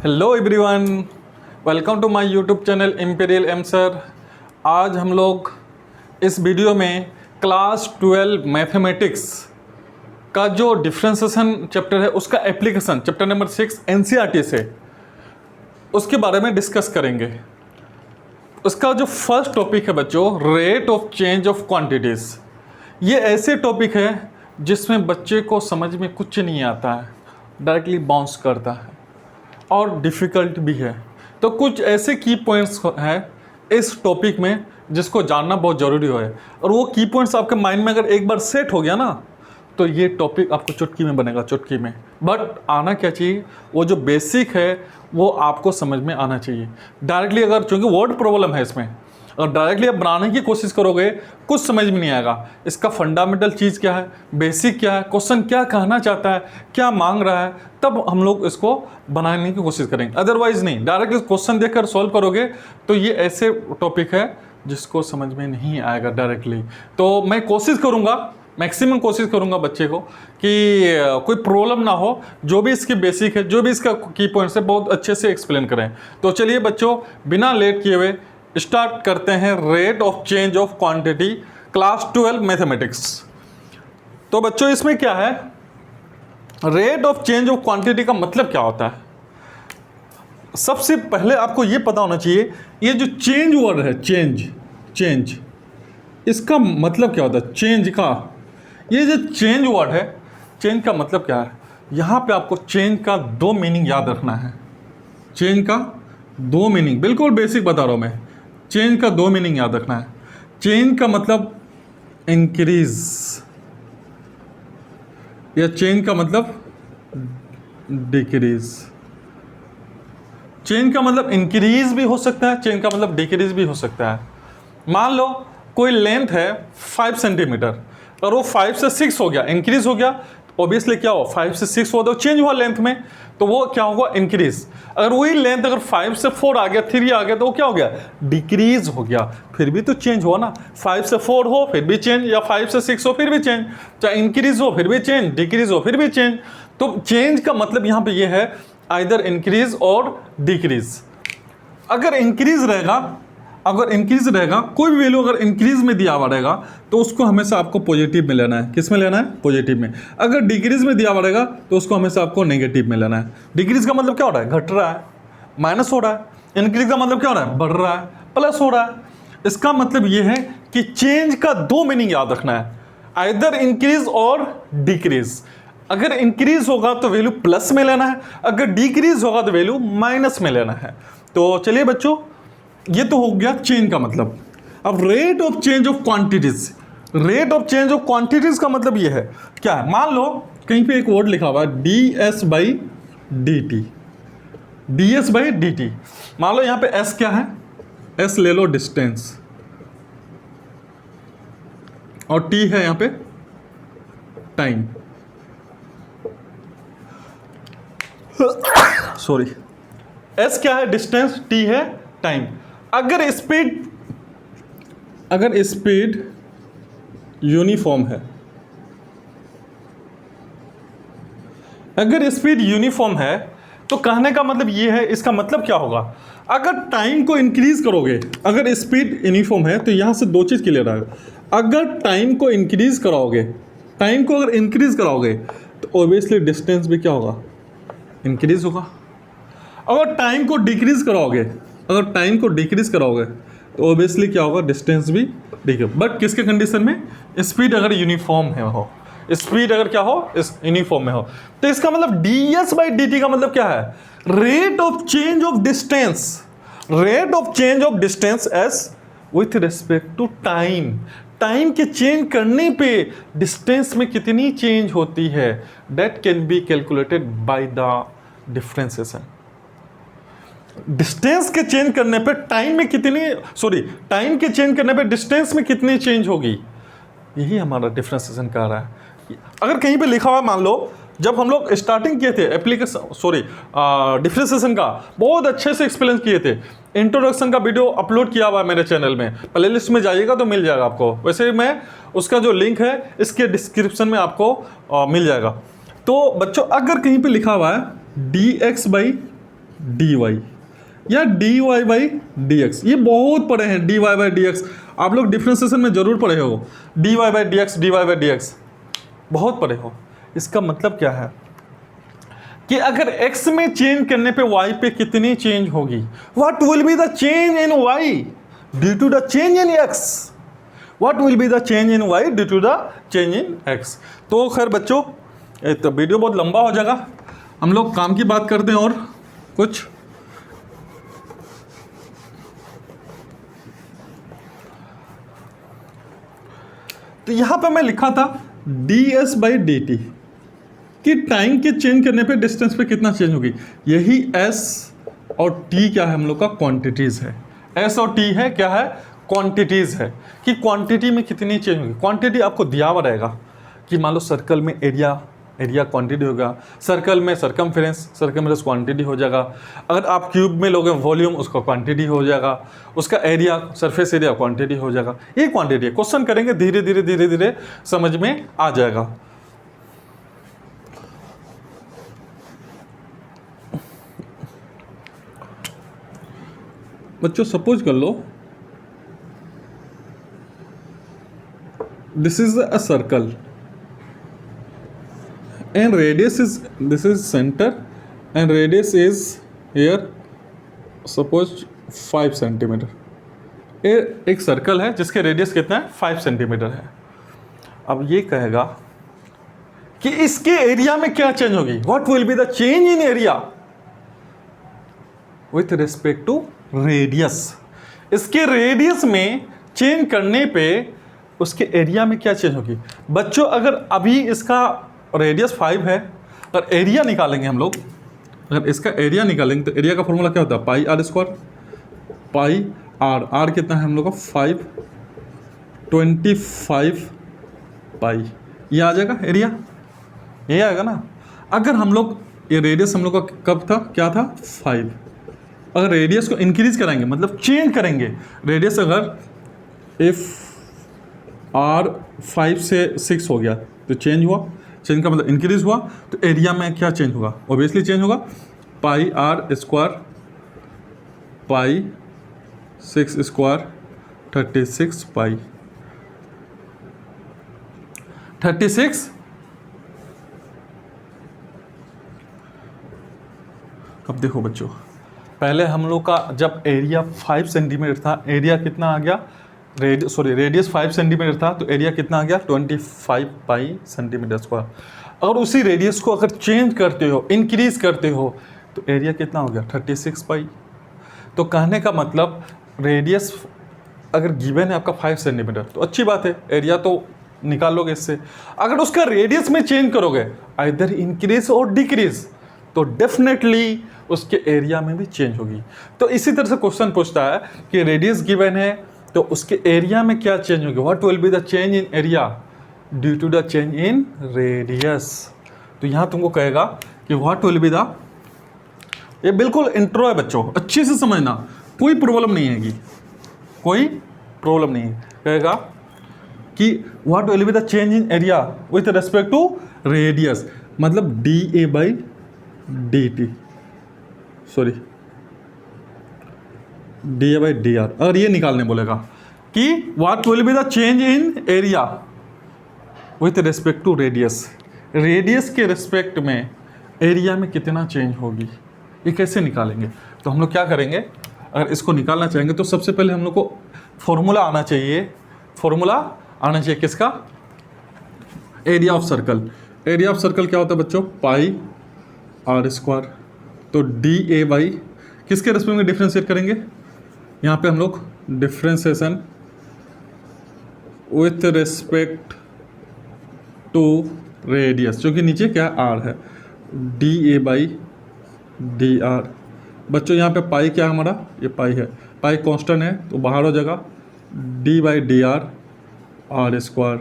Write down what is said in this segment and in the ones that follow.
Hello everyone, welcome to my YouTube channel imperial M sir. आज हम लोग इस वीडियो में क्लास 12 मैथमेटिक्स का जो डिफ्रेंसिएशन चैप्टर है उसका एप्लीकेशन चैप्टर नंबर 6 एनसीईआरटी से उसके बारे में डिस्कस करेंगे। उसका जो फर्स्ट टॉपिक है बच्चों, rate of change of quantities. ये ऐसे टॉपिक है जिसमें बच्चे को समझ में कुछ नहीं आता है, डायरेक्टली बाउंस करता है और डिफ़िकल्ट भी है। तो कुछ ऐसे की पॉइंट्स हैं इस टॉपिक में जिसको जानना बहुत ज़रूरी है, और वो की पॉइंट्स आपके माइंड में अगर एक बार सेट हो गया ना तो ये टॉपिक आपको चुटकी में बनेगा, चुटकी में। बट आना क्या चाहिए, वो जो बेसिक है वो आपको समझ में आना चाहिए। डायरेक्टली अगर, चूँकि वर्ड प्रॉब्लम है इसमें, और डायरेक्टली आप बनाने की कोशिश करोगे कुछ समझ में नहीं आएगा। इसका फंडामेंटल चीज़ क्या है, बेसिक क्या है, क्वेश्चन क्या कहना चाहता है, क्या मांग रहा है, तब हम लोग इसको बनाने की कोशिश करेंगे। अदरवाइज नहीं, डायरेक्टली क्वेश्चन देखकर सॉल्व करोगे तो ये ऐसे टॉपिक है जिसको समझ में नहीं आएगा डायरेक्टली। तो मैं कोशिश करूँगा, मैक्सिमम कोशिश करूंगा बच्चे को कि कोई प्रॉब्लम ना हो, जो भी इसकी बेसिक है, जो भी इसका की पॉइंट्स है, बहुत अच्छे से एक्सप्लेन करें। तो चलिए बच्चों, बिना लेट किए हुए स्टार्ट करते हैं rate of change of quantity class 12 mathematics. तो बच्चों इसमें क्या है, rate of change of quantity का मतलब क्या होता है। सबसे पहले आपको ये पता होना चाहिए, ये जो चेंज वर्ड है, चेंज इसका मतलब क्या होता है। चेंज का, ये जो चेंज वर्ड है, चेंज का मतलब क्या है। यहाँ पे आपको चेंज का दो मीनिंग याद रखना है। चेंज का दो मीनिंग, बिल्कुल बेसिक बता रहा हूँ मैं। चेंज का दो मीनिंग याद रखना है। चेंज का मतलब इंक्रीज, या चेंज का मतलब डिक्रीज। चेंज का मतलब इंक्रीज भी हो सकता है, चेंज का मतलब डिक्रीज भी हो सकता है। मान लो कोई लेंथ है 5 सेंटीमीटर, और वो 5 से 6 हो गया, इंक्रीज हो गया। ऑब्वियसली क्या हो, 5 से 6 हुआ तो चेंज हुआ लेंथ में, तो वो क्या होगा, इंक्रीज। अगर वही लेंथ अगर 5 से 4 आ गया, 3 आ गया, तो वो क्या हो गया, डिक्रीज हो गया। फिर भी तो चेंज हुआ ना। 5 से 4 हो फिर भी चेंज, या 5 से 6 हो फिर भी चेंज, चाहे इंक्रीज हो फिर भी चेंज, डिक्रीज हो फिर भी चेंज। तो चेंज का मतलब यहाँ पे ये है, आइदर इंक्रीज और डिक्रीज। अगर इंक्रीज रहेगा, कोई भी वैल्यू अगर इंक्रीज में दिया हुआ रहेगा तो उसको हमेशा आपको पॉजिटिव में लेना है। किस में लेना है, पॉजिटिव में। अगर डिक्रीज में दिया हुआ रहेगा तो उसको हमेशा आपको नेगेटिव में लेना है। डिक्रीज का मतलब क्या हो रहा है, घट रहा है, माइनस हो रहा है। इंक्रीज का मतलब क्या हो रहा है, बढ़ रहा है, प्लस हो रहा है। इसका मतलब ये है कि चेंज का दो मीनिंग याद रखना है, आइदर इंक्रीज और डिक्रीज। अगर इंक्रीज होगा तो वैल्यू प्लस में लेना है, अगर डिक्रीज होगा तो वैल्यू माइनस में लेना है। तो चलिए बच्चों, ये तो हो गया चेंज का मतलब। अब rate of change of quantities, rate of change of quantities का मतलब ये है क्या है। मान लो कहीं पे एक वर्ड लिखा हुआ है ds by d T, ds by d T. मान लो यहाँ पे s क्या है, s ले लो डिस्टेंस, और t है यहाँ पे टाइम, सॉरी, s क्या है, डिस्टेंस, t है टाइम। अगर स्पीड यूनिफॉर्म है, अगर स्पीड यूनिफॉर्म है तो कहने का मतलब ये है, इसका मतलब क्या होगा, अगर टाइम को इंक्रीज करोगे, अगर स्पीड यूनिफॉर्म है तो यहां से दो चीज क्लियर आएगा। अगर टाइम को इंक्रीज कराओगे, टाइम को अगर इंक्रीज कराओगे तो ऑब्वियसली डिस्टेंस भी क्या होगा, इंक्रीज होगा। अगर टाइम को डिक्रीज कराओगे, तो ऑब्वियसली क्या होगा, डिस्टेंस भी डिक्रीज। बट किसके कंडीशन में, स्पीड अगर यूनिफॉर्म है हो, स्पीड अगर क्या हो, इस यूनिफॉर्म में हो। तो इसका मतलब ds बाई डी टी का मतलब क्या है, rate of change of distance, rate of change of distance s with respect to time. Time के चेंज करने पे डिस्टेंस में कितनी चेंज होती है, that can be calculated by the differentiation. Distance के चेंज करने पे टाइम में कितनी, टाइम के चेंज करने पे डिस्टेंस में कितनी चेंज होगी, यही हमारा डिफरेंशिएशन कह रहा है। अगर कहीं पे लिखा हुआ, मान लो जब हम लोग स्टार्टिंग किए थे डिफरेंशिएशन का, बहुत अच्छे से एक्सप्लेन किए थे। इंट्रोडक्शन का वीडियो अपलोड किया हुआ है मेरे चैनल में, प्लेलिस्ट में जाइएगा तो मिल जाएगा आपको। वैसे मैं उसका जो लिंक है इसके डिस्क्रिप्शन में आपको मिल जाएगा। तो बच्चों अगर कहीं पे लिखा हुआ है dx बाई डी वाई या d y by d x. ये बहुत पढ़े हैं d y by d x, आप लोग डिफ्रेंसिएशन में जरूर पढ़े हो d y by d x, d y by d x बहुत पढ़े हो। इसका मतलब क्या है कि अगर x में चेंज करने पे y पे कितनी चेंज होगी, what will be the change in y due to the change in x, what will be the change in y due to the change in x। तो खैर बच्चों, तो वीडियो बहुत लंबा हो जाएगा, हम लोग काम की बात करते हैं और कुछ। तो यहां पे मैं लिखा था ds बाई डी टी कि टाइम के चेंज करने पे डिस्टेंस पे कितना चेंज होगी। यही s और t क्या है हम लोग का क्वांटिटीज है। s और t है क्या है, क्वांटिटीज है कि क्वांटिटी में कितनी चेंज होगी। क्वांटिटी आपको दिया हुआ रहेगा कि मान लो सर्कल में एरिया क्वांटिटी होगा, सर्कल में सरकमफेरेंस क्वांटिटी हो जाएगा, अगर आप क्यूब में लोगे वॉल्यूम उसका क्वांटिटी हो जाएगा, उसका एरिया सरफेस एरिया क्वांटिटी हो जाएगा। ये क्वांटिटी है, क्वेश्चन करेंगे धीरे धीरे समझ में आ जाएगा। बच्चों सपोज कर लो this is a circle and radius is, this is center and radius is here suppose 5 centimetre. ये एक सर्कल है जिसके रेडियस कितना है 5 सेंटीमीटर है। अब ये कहेगा कि इसके एरिया में क्या चेंज होगी, what will be the change in area with respect to radius. इसके रेडियस में चेंज करने पे उसके एरिया में क्या चेंज होगी। बच्चों अगर अभी इसका रेडियस 5 है, अगर एरिया निकालेंगे हम लोग, अगर इसका एरिया निकालेंगे तो एरिया का फॉर्मूला क्या होता है pi r square, pi r, r कितना है हम लोग का 5, 25 पाई, ये आ जाएगा एरिया, ये आएगा ना। अगर हम लोग ये रेडियस हम लोग का कब था, क्या था 5, अगर रेडियस को इंक्रीज कराएंगे मतलब चेंज करेंगे रेडियस, अगर इफ आर 5 से 6 हो गया तो चेंज हुआ, चेंज का मतलब इंक्रीज हुआ, तो एरिया में क्या चेंज होगा, ऑब्वियसली चेंज होगा। पाई आर स्क्वायर पाई 6 स्क्वायर 36 पाई 36। अब देखो बच्चों, पहले हम लोग का जब एरिया 5 सेंटीमीटर था, एरिया कितना आ गया, रेडियस 5 सेंटीमीटर था तो एरिया कितना आ गया 25 पाई सेंटीमीटर स्क्वायर। अगर उसी रेडियस को अगर चेंज करते हो, इंक्रीज करते हो, तो एरिया कितना हो गया 36 पाई। तो कहने का मतलब रेडियस अगर गिवन है आपका 5 सेंटीमीटर तो अच्छी बात है, एरिया तो निकाल लोगे इससे। अगर उसका रेडियस में चेंज करोगे आइदर इंक्रीज और डिक्रीज, तो डेफिनेटली उसके एरिया में भी चेंज होगी। तो इसी तरह से क्वेश्चन पूछता है कि रेडियस गिवन है तो उसके एरिया में क्या चेंज होगी, what will be the change in area due to the change in radius. तो यहाँ तुमको कहेगा कि व्हाट विल बी द, ये बिल्कुल इंट्रो है बच्चों, अच्छे से समझना, कोई प्रॉब्लम नहीं है, कोई प्रॉब्लम नहीं है। कहेगा कि what will be the change in area with respect to radius, मतलब d a by d t, sorry d a by d r. अगर ये निकालने बोलेगा कि what will be the change in area with respect to radius, radius के respect में area में कितना चेंज होगी, ये कैसे निकालेंगे। तो हम लोग क्या करेंगे, अगर इसको निकालना चाहेंगे तो सबसे पहले हम लोग को फॉर्मूला आना चाहिए, फॉर्मूला आना चाहिए किसका, area of circle. Area of circle क्या होता है बच्चों, पाई आर स्क्वायर। तो डी ए बाई किसके रेस्पेक्ट में डिफ्रेंशिएट करेंगे, यहाँ पे हम लोग differentiation with respect to radius, जो कि नीचे क्या आर है, d a by d r. बच्चों यहाँ पे पाई क्या है हमारा, ये पाई है, पाई कांस्टेंट है तो बाहर हो जाएगा, d by d r r square.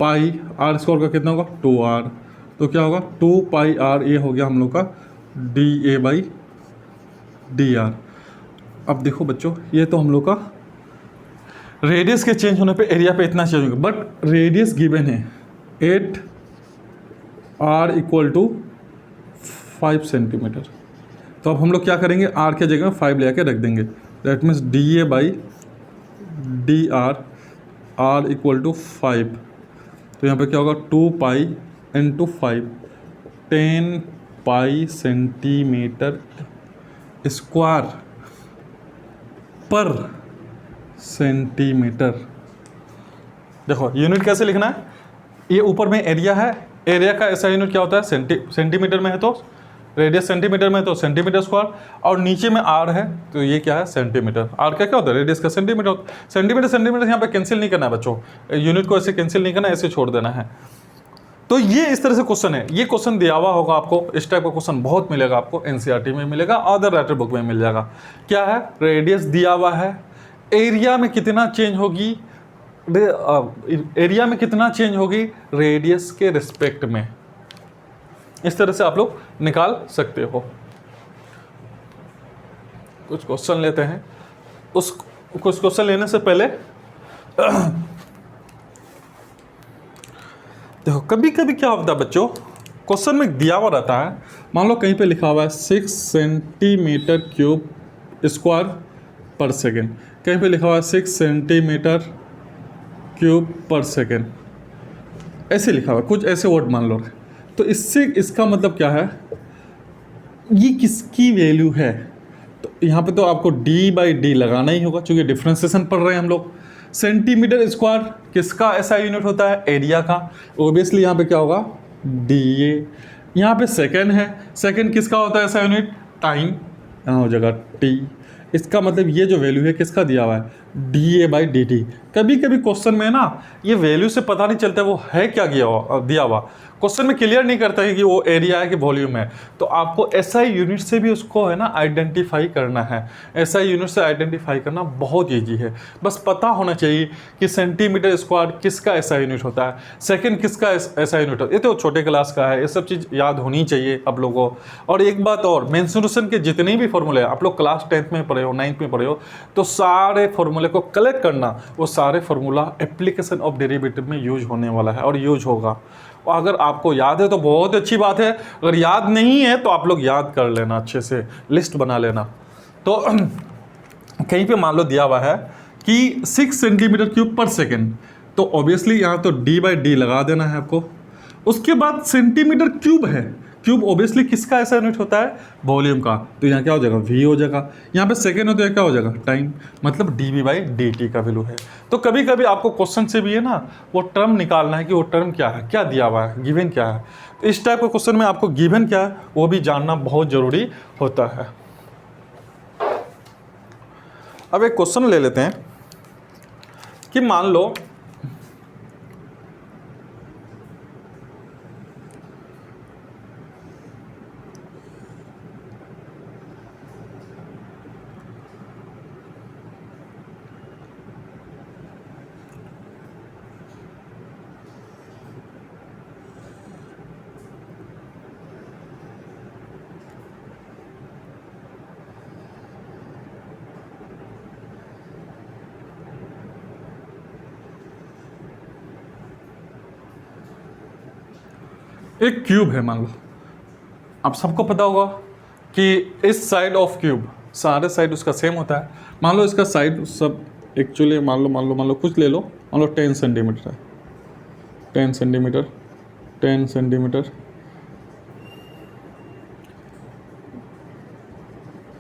Pi r square का कितना होगा 2r, तो क्या होगा 2 पाई आर, ये हो गया हम लोग का D a by d are. अब देखो बच्चों, ये तो हम लोग का रेडियस के चेंज होने पे एरिया पे इतना चेंज होगा, बट रेडियस गिवन है 8r इक्वल टू 5 सेंटीमीटर। तो अब हम लोग क्या करेंगे, आर के जगह 5 ले आके रख देंगे। That means d a by d r, r equal to 5। तो यहाँ पे क्या होगा 2 pi into 5, 10 pi centimetre square per centimetre. देखो यूनिट कैसे लिखना है, ये ऊपर में एरिया है, एरिया का ऐसा यूनिट क्या होता है सेंटीमीटर में है तो रेडियस सेंटीमीटर में है तो सेंटीमीटर स्क्वायर, और नीचे में आर है तो ये क्या है सेंटीमीटर। आर का क्या होता है रेडियस का सेंटीमीटर, सेंटीमीटर यहाँ पे कैंसिल नहीं करना है बच्चों, यूनिट को ऐसे कैंसिल नहीं करना है, ऐसे छोड़ देना है। तो ये इस तरह से क्वेश्चन है, ये क्वेश्चन दिया हुआ होगा आपको, इस टाइप का क्वेश्चन बहुत मिलेगा आपको, एनसीईआरटी में मिलेगा, अदर राइटर बुक में मिल जाएगा। क्या है, रेडियस दिया हुआ है, एरिया में कितना चेंज होगी, एरिया में कितना चेंज होगी रेडियस के रिस्पेक्ट में, इस तरह से आप लोग निकाल सकते हो। कुछ क्वेश्चन लेते हैं, कुछ क्वेश्चन लेने से पहले देखो कभी कभी क्या होता है बच्चों, क्वेश्चन में दिया हुआ रहता है, मान लो कहीं पे लिखा हुआ है 6 सेंटीमीटर क्यूब स्क्वायर पर सेकेंड, कहीं पे लिखा हुआ है 6 सेंटीमीटर क्यूब पर सेकेंड, ऐसे लिखा हुआ है, कुछ ऐसे वर्ड मान लो। तो इससे इसका मतलब क्या है, ये किसकी वैल्यू है, तो यहाँ पे तो आपको d बाई डी लगाना ही होगा, क्योंकि डिफ्रेंसिएशन पढ़ रहे हैं हम लोग। सेंटीमीटर स्क्वायर किसका ऐसा यूनिट होता है, एरिया का, ओबियसली यहाँ पे क्या होगा DA। यहाँ पे सेकेंड है, सेकेंड किसका होता है ऐसा यूनिट, टाइम, यहाँ हो जाएगा T। इसका मतलब ये जो वैल्यू है किसका दिया हुआ है, DA बाई dt। कभी कभी क्वेश्चन में ना ये वैल्यू से पता नहीं चलता वो है क्या दिया हुआ, क्वेश्चन में क्लियर नहीं करता है कि वो एरिया है कि वॉल्यूम है। तो आपको एसआई यूनिट से भी उसको है ना आइडेंटिफाई करना है, एसआई यूनिट से आइडेंटिफाई करना बहुत ईजी है, बस पता होना चाहिए कि सेंटीमीटर स्क्वायर किसका ऐसा यूनिट होता है, सेकंड किसका ऐसा यूनिट होता है। ये तो छोटे क्लास का है, ये सब चीज़ याद होनी चाहिए आप लोगों को। और एक बात और, मेंसुरेशन के जितने भी फॉर्मूले आप लोग क्लास 10th में पढ़े हो, 9th में पढ़े हो, तो सारे फॉर्मूले को कलेक्ट करना, वो सारे फॉर्मूला एप्लीकेशन ऑफ डेरिवेटिव में यूज होने वाला है और यूज होगा। और अगर आपको याद है तो बहुत अच्छी बात है, अगर याद नहीं है तो आप लोग याद कर लेना, अच्छे से लिस्ट बना लेना। तो कहीं पे मान लो दिया हुआ है कि 6 सेंटीमीटर क्यूब पर सेकेंड, तो ऑब्वियसली यहाँ तो d बाई डी लगा देना है आपको। उसके बाद सेंटीमीटर क्यूब है, क्यूब ऑब्वियसली किसका ऐसा यूनिट होता है, वॉल्यूम का, तो यहाँ क्या हो जाएगा v हो जाएगा। यहाँ पे सेकेंड हो तो क्या हो जाएगा टाइम, मतलब dv बाई dt का वैल्यू है। तो कभी कभी आपको क्वेश्चन से भी है ना वो टर्म निकालना है कि वो टर्म क्या है, क्या दिया हुआ है, गिवन क्या है। तो इस टाइप का क्वेश्चन में आपको गिवन क्या है वो भी जानना बहुत जरूरी होता है। अब एक क्वेश्चन ले लेते हैं कि मान लो एक क्यूब है, मान लो आप सबको पता होगा कि इस साइड ऑफ क्यूब सारे साइड उसका सेम होता है। मान लो इसका साइड सब एक्चुअली मान लो कुछ ले लो, मान लो 10 सेंटीमीटर है, 10 सेंटीमीटर 10 सेंटीमीटर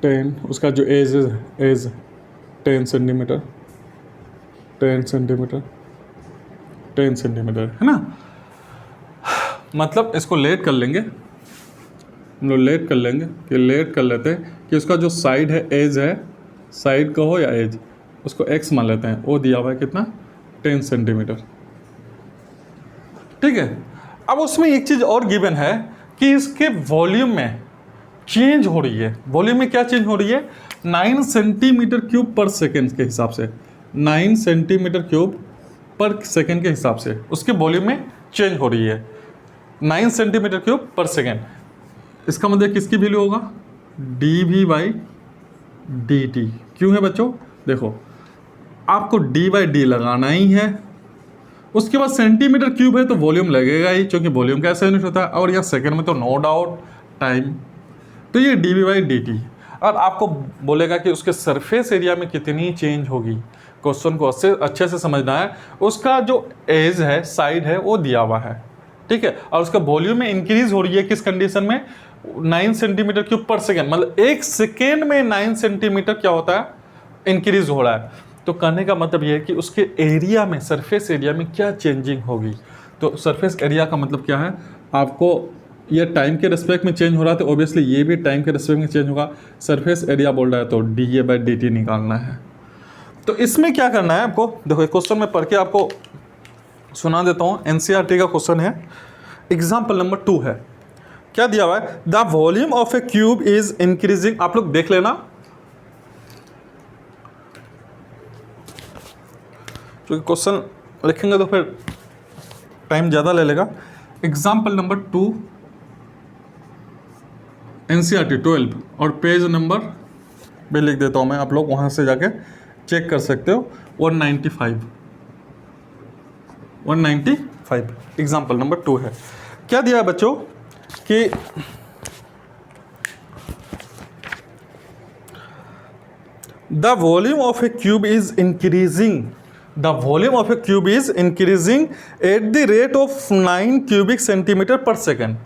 10, उसका जो एज 10 सेंटीमीटर 10 सेंटीमीटर 10 सेंटीमीटर है ना। मतलब इसको लेट कर लेंगे, हम लोग लेट कर लेंगे कि लेट कर लेते हैं कि उसका जो साइड है एज है, साइड कहो या एज, उसको एक्स मान लेते हैं, वो दिया हुआ है कितना 10 सेंटीमीटर, ठीक है। अब उसमें एक चीज़ और गिवन है कि इसके वॉल्यूम में चेंज हो रही है, वॉल्यूम में क्या चेंज हो रही है, 9 सेंटीमीटर क्यूब पर सेकेंड के हिसाब से, 9 सेंटीमीटर क्यूब पर सेकेंड के हिसाब से उसके वॉल्यूम में चेंज हो रही है, 9 सेंटीमीटर क्यूब पर सेकेंड। इसका मतलब किसकी वैल्यू होगा, dv बाई dt। क्यों है बच्चों, देखो आपको d बाई डी लगाना ही है, उसके बाद सेंटीमीटर क्यूब है तो वॉल्यूम लगेगा ही, क्योंकि वॉल्यूम का ऐसा यूनिट होता है, और यहाँ सेकेंड में तो नो डाउट टाइम। तो ये d v by d t. और आपको बोलेगा कि उसके सरफेस एरिया में कितनी चेंज होगी, क्वेश्चन को अच्छे से समझना है। उसका जो एज है, साइड है, वो दिया हुआ है, ठीक है, और उसका वॉल्यूम में इंक्रीज हो रही है किस कंडीशन में, 9 सेंटीमीटर क्यूब पर सेकेंड, मतलब 1 सेकेंड में 9 सेंटीमीटर क्या होता है, इंक्रीज हो रहा है। तो कहने का मतलब ये है कि उसके एरिया में, सरफेस एरिया में क्या चेंजिंग होगी। तो सरफेस एरिया का मतलब क्या है, आपको ये टाइम के रिस्पेक्ट में चेंज हो रहा है, तो ऑब्वियसली ये भी टाइम के रिस्पेक्ट में चेंज होगा। सरफेस एरिया बोल रहा है तो d a by d t निकालना है। तो इसमें क्या करना है आपको, देखो क्वेश्चन में पढ़ के आपको सुना देता हूँ। एनसीईआरटी का क्वेश्चन है, एग्जाम्पल नंबर 2 है। क्या दिया हुआ है, the volume of A cube is increasing. आप लोग देख लेना, क्योंकि क्वेश्चन लिखेंगे तो फिर टाइम ज़्यादा ले लेगा। एग्जाम्पल नंबर 2 एनसीईआरटी 12 और पेज नंबर भी लिख देता हूँ मैं, आप लोग वहाँ से जाके चेक कर सकते हो। 195 एग्जाम्पल नंबर 2 है। क्या दिया है बच्चों कि the volume of A cube is increasing, the volume of A cube is increasing at the rate of 9 cubic centimetre per second.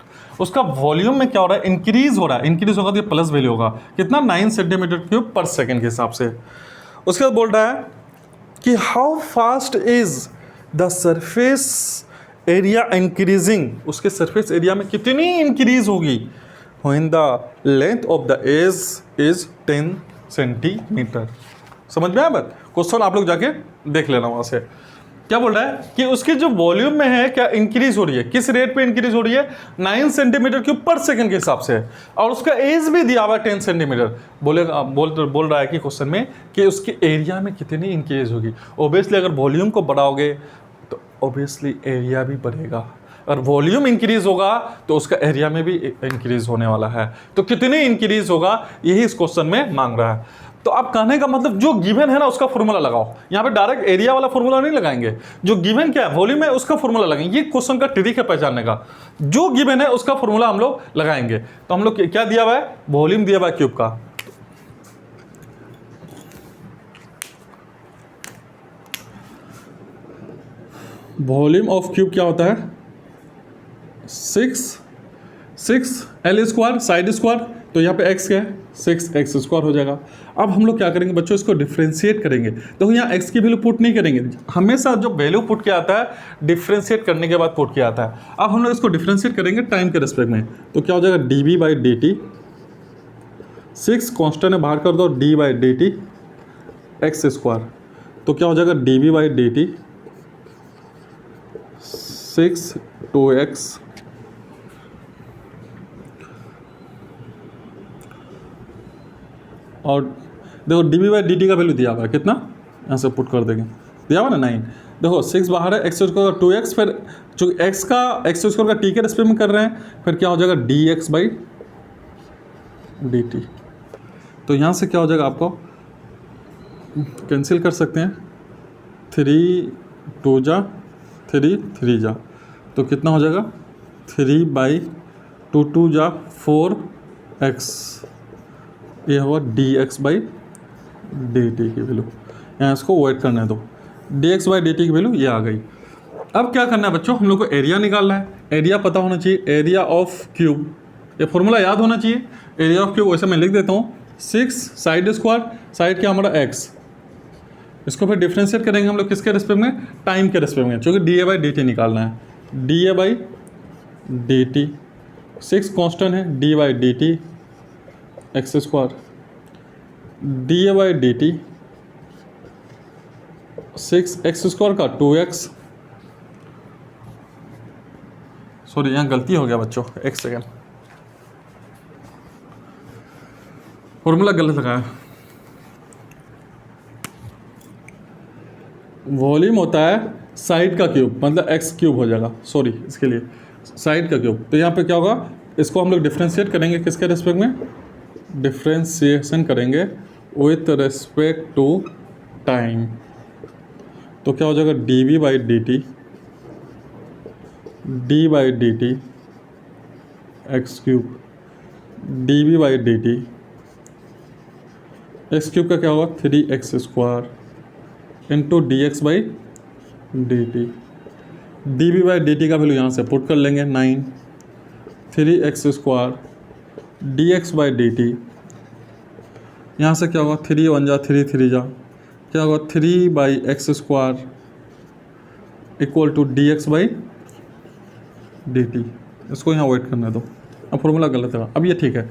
उसका वॉल्यूम में क्या हो रहा है, इंक्रीज हो रहा है। इंक्रीज होगा तो ये प्लस वैल्यू होगा कितना, 9 सेंटीमीटर क्यूब पर सेकेंड के हिसाब से। उसके बाद बोल रहा है कि how fast is the surface area increasing, उसके सरफेस एरिया में कितनी इंक्रीज होगी, when the length of the edge is 10 centimetre. समझ में आया बात, क्वेश्चन आप लोग जाके देख लेना वहां से। क्या बोल रहा है कि उसकी जो वॉल्यूम में है क्या इंक्रीज हो रही है, किस रेट पे इंक्रीज हो रही है, 9 सेंटीमीटर क्यूब पर सेकंड के हिसाब से, और उसका एज भी दिया हुआ है 10 सेंटीमीटर। बोल रहा है कि क्वेश्चन में कि उसके एरिया में कितनी इंक्रीज होगी। ओबियसली अगर वॉल्यूम को बढ़ाओगे तो ओबियसली एरिया भी बढ़ेगा, और वॉल्यूम इंक्रीज होगा तो उसका एरिया में भी इंक्रीज होने वाला है। तो कितने इंक्रीज होगा, यही इस क्वेश्चन में मांग रहा है। तो आप कहने का मतलब जो गिवन है ना उसका फॉर्मूला लगाओ। यहाँ पे डायरेक्ट एरिया वाला फॉर्मूला नहीं लगाएंगे, जो गिवन क्या है, वॉल्यूम है, उसका फॉर्मूला लगाएंगे। ये क्वेश्चन का ट्रिक है पहचानने का, जो गिवन है उसका फॉर्मूला हम लोग लगाएंगे। तो हम लोग क्या दिया हुआ है, वॉल्यूम दिया हुआ है क्यूब का, वॉल्यूम ऑफ क्यूब क्या होता है, 6 एल स्क्वायर साइड स्क्वायर, तो यहाँ पे x क्या है, 6x स्क्वायर हो जाएगा। अब हम लोग क्या करेंगे बच्चों, इसको डिफ्रेंशिएट करेंगे। तो यहाँ x की वैल्यू पुट नहीं करेंगे, हमेशा जो वैल्यू पुट किया आता है डिफ्रेंशिएट करने के बाद पुट किया आता है। अब हम लोग इसको डिफ्रेंशिएट करेंगे टाइम के रिस्पेक्ट में, तो क्या हो जाएगा, dv by d t, 6 constant है बाहर कर दो, d by d t x square, तो क्या हो जाएगा dv by d t 6 2x और देखो d b by d t का वैल्यू दिया हुआ है कितना, यहाँ से पुट कर देंगे, दिया हुआ ना 9। देखो 6 बाहर है, एक्स स्क्वायर का 2x, फिर जो एक्स स्क्वायर का टी के रेस्पेक्ट में कर रहे हैं, फिर क्या हो जाएगा D x by d t. तो यहाँ से क्या हो जाएगा, आपको कैंसिल कर सकते हैं, 3 2 जा 3 3 जा, तो कितना हो जाएगा 3 बाई 2 2 जा 4x, ये हुआ D x by d t की वैल्यू। यहाँ इसको वेट करने दो, D x by d t की वैल्यू ये आ गई। अब क्या करना है बच्चों, हम लोग को एरिया निकालना है। एरिया पता होना चाहिए, एरिया ऑफ क्यूब, ये फॉर्मूला याद होना चाहिए। एरिया ऑफ क्यूब वैसे मैं लिख देता हूँ, 6 साइड स्क्वायर, साइड क्या हमारा x, इसको फिर डिफ्रेंशिएट करेंगे हम लोग किसके रिस्पेक्ट में, टाइम के रिस्पेक्ट में, क्योंकि d a by d t निकालना है। D a by d t 6 constant है, d by d t x square, d a by d t 6x square का 2x, सॉरी यहाँ गलती हो गया बच्चों, एक सेकेंड, फॉर्मूला गलत लगाया। वॉल्यूम होता है साइड का क्यूब, मतलब x क्यूब हो जाएगा, सॉरी इसके लिए साइड का क्यूब। तो यहाँ पे क्या होगा, इसको हम लोग डिफ्रेंशिएट करेंगे किसके रेस्पेक्ट में, डिफ्रेंशिएशन करेंगे विथ रेस्पेक्ट टू टाइम। तो क्या हो जाएगा d v by d t, d by d t x cube d v by d t, x cube का क्या होगा 3x² into d x by d t. D v by d t का value यहाँ से put कर लेंगे 9, 3x² d x by d t, यहाँ से क्या होगा 3 1 जा 3 3 जा, क्या होगा 3/x² equal to d x by d t. इसको यहाँ वेट करने दो, अब फॉर्मूला गलत है, अब ये ठीक है।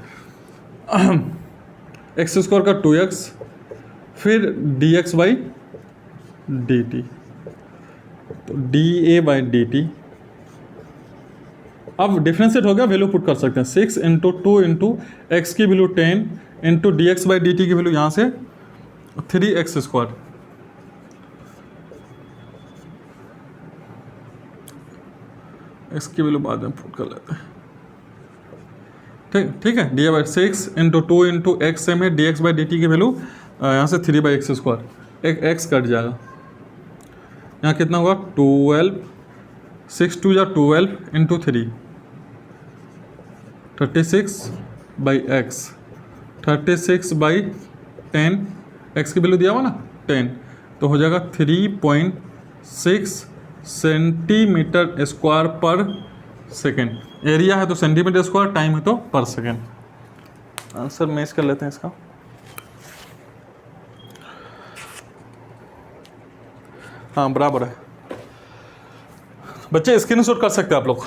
x² का 2x फिर d x by d t, तो d a by d t. अब डिफ्रेंशिएट हो गया, वैल्यू पुट कर सकते हैं 6 इंटू 2 इंटू एक्स की value 10 into d x by d t की वैल्यू यहाँ से 3x²। एक्स की वैल्यू बाद में पुट कर लेते हैं, ठीक है। D by 6 into 2 into x same है, d x by d t की वैल्यू यहाँ से 3/x², एक एक्स कट जाएगा, यहाँ कितना होगा 12, 6 2 जा 12 इंटू 3, 36/x, 36/10, एक्स की वैल्यू दिया हुआ ना 10, तो हो जाएगा 3.6 सेंटीमीटर स्क्वायर पर सेकेंड। एरिया है तो सेंटीमीटर स्क्वायर, टाइम है तो पर सेकेंड। आंसर मैच कर लेते हैं इसका। हाँ बराबर है बच्चे, स्क्रीनशॉट कर सकते हैं आप लोग।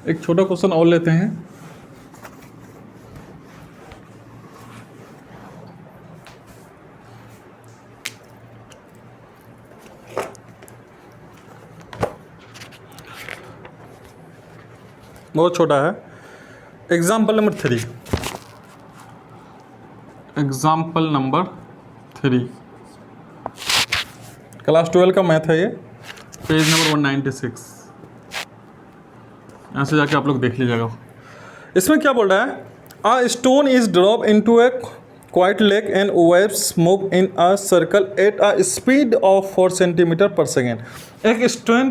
एक छोटा क्वेश्चन और लेते हैं। बहुत छोटा है। Example number 3, example number 3 class 12 का मैथ है ये, पेज नंबर 196, यहाँ से जाके आप लोग देख लीजिएगा। इसमें क्या बोल रहा है, a stone is drop into A quite lake and waves move in a circle at a speed of 4 centimetre per second. एक स्टोन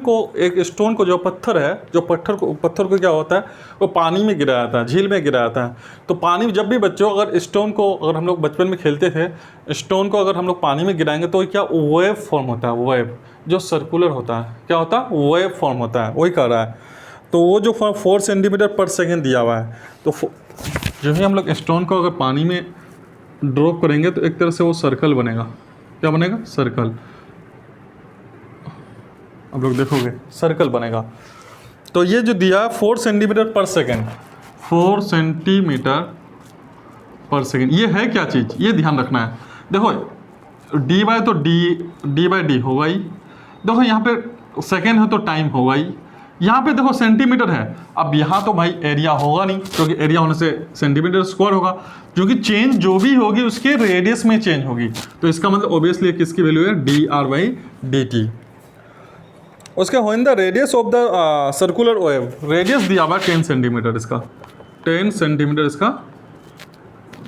को जो पत्थर है, जो पत्थर को क्या होता है, वो पानी में गिराया जाता है, झील में गिराया जाता है। तो पानी जब भी बच्चों अगर स्टोन को, अगर हम लोग बचपन में खेलते थे, स्टोन को अगर हम लोग पानी में गिराएंगे तो क्या वेव फॉर्म होता है, वेव जो सर्कुलर होता है, क्या होता है वेव फॉर्म होता है, वही कह रहा है। तो वो जो 4 सेंटीमीटर पर सेकेंड दिया हुआ है, तो जो ही हम लोग स्टोन को अगर पानी में ड्रॉप करेंगे तो एक तरह से वो सर्कल बनेगा। क्या बनेगा, सर्कल। आप लोग देखोगे सर्कल बनेगा। तो ये जो दिया 4 centimetre per second, 4 centimetre per second, ये है क्या चीज़, ये ध्यान रखना है। देखो डी बाय तो डी बाई डी होगा ही, देखो यहाँ पे सेकेंड है तो टाइम होगा ही, यहाँ पे देखो सेंटीमीटर है। अब यहाँ तो भाई एरिया होगा नहीं, क्योंकि एरिया होने से सेंटीमीटर स्क्वायर होगा, क्योंकि चेंज जो भी होगी उसके रेडियस में चेंज होगी। तो इसका मतलब ऑब्वियसली किसकी वैल्यू है, d r by d t. उसके when the radius of the circular wave, radius दिया हुआ 10 सेंटीमीटर, इसका 10 सेंटीमीटर इसका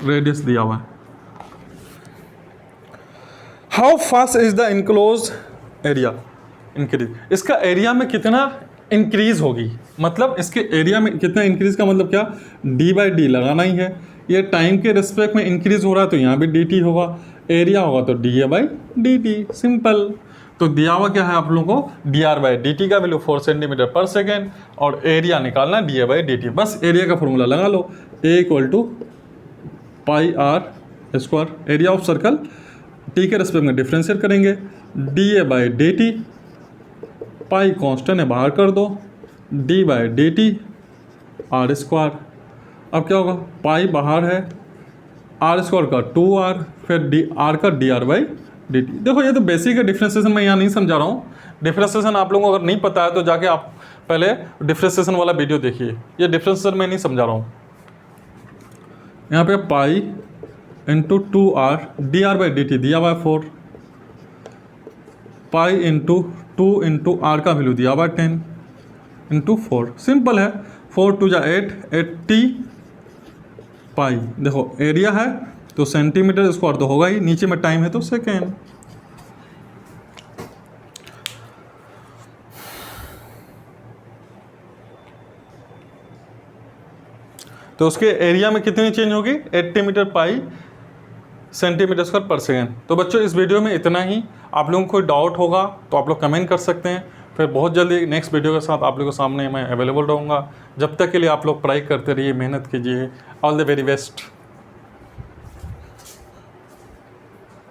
रेडियस दिया हुआ है। How fast is the enclose area increase, इसका एरिया में कितना इंक्रीज होगी, मतलब इसके एरिया में कितना इंक्रीज का मतलब क्या, डी बाई डी लगाना ही है। ये टाइम के रिस्पेक्ट में इंक्रीज हो रहा है तो यहाँ भी डी टी होगा, एरिया होगा तो d a by d t, simple. तो दिया हुआ क्या है आप लोगों को, d r by d t का वैल्यू 4 सेंटीमीटर पर सेकेंड, और एरिया निकालना d a by d t. बस एरिया का फॉर्मूला लगा लो, a equal to pi r square, area of circle, t के रिस्पेक्ट में डिफ्रेंशिएट करेंगे, d a by d t, pi constant है बाहर कर दो, D by d T R square. अब क्या होगा, पाई बाहर है, आर स्क्वायर का 2r, फिर डी आर का D r by d T. देखो ये तो बेसिक है, डिफ्रेंशिएशन मैं यहाँ नहीं समझा रहा हूँ। डिफ्रेंशिएशन आप लोगों को अगर नहीं पता है तो जाके आप पहले डिफ्रेंशिएशन वाला वीडियो देखिए, ये डिफ्रेंशिएशन मैं नहीं समझा रहा हूँ। यहाँ पे pi into 2r D r by d T दिया हुआ है 4, पाई इंटू 2 इंटू आर का वैल्यू दिया हुआ 10 इंटू 4, सिंपल है। 4 2 जा 8, 80 पाई। देखो एरिया है तो सेंटीमीटर स्क्वायर तो होगा ही, नीचे में टाइम है तो सेकेंड। तो उसके एरिया में कितनी चेंज होगी, 80 मीटर पाई सेंटीमीटर स्क्वायर पर सेकेंड। तो बच्चों इस वीडियो में इतना ही। आप लोगों को कोई डाउट होगा तो आप लोग कमेंट कर सकते हैं, फिर बहुत जल्दी नेक्स्ट वीडियो के साथ आप लोगों के सामने मैं अवेलेबल रहूँगा। जब तक के लिए आप लोग पढ़ाई करते रहिए, मेहनत कीजिए। All the very best.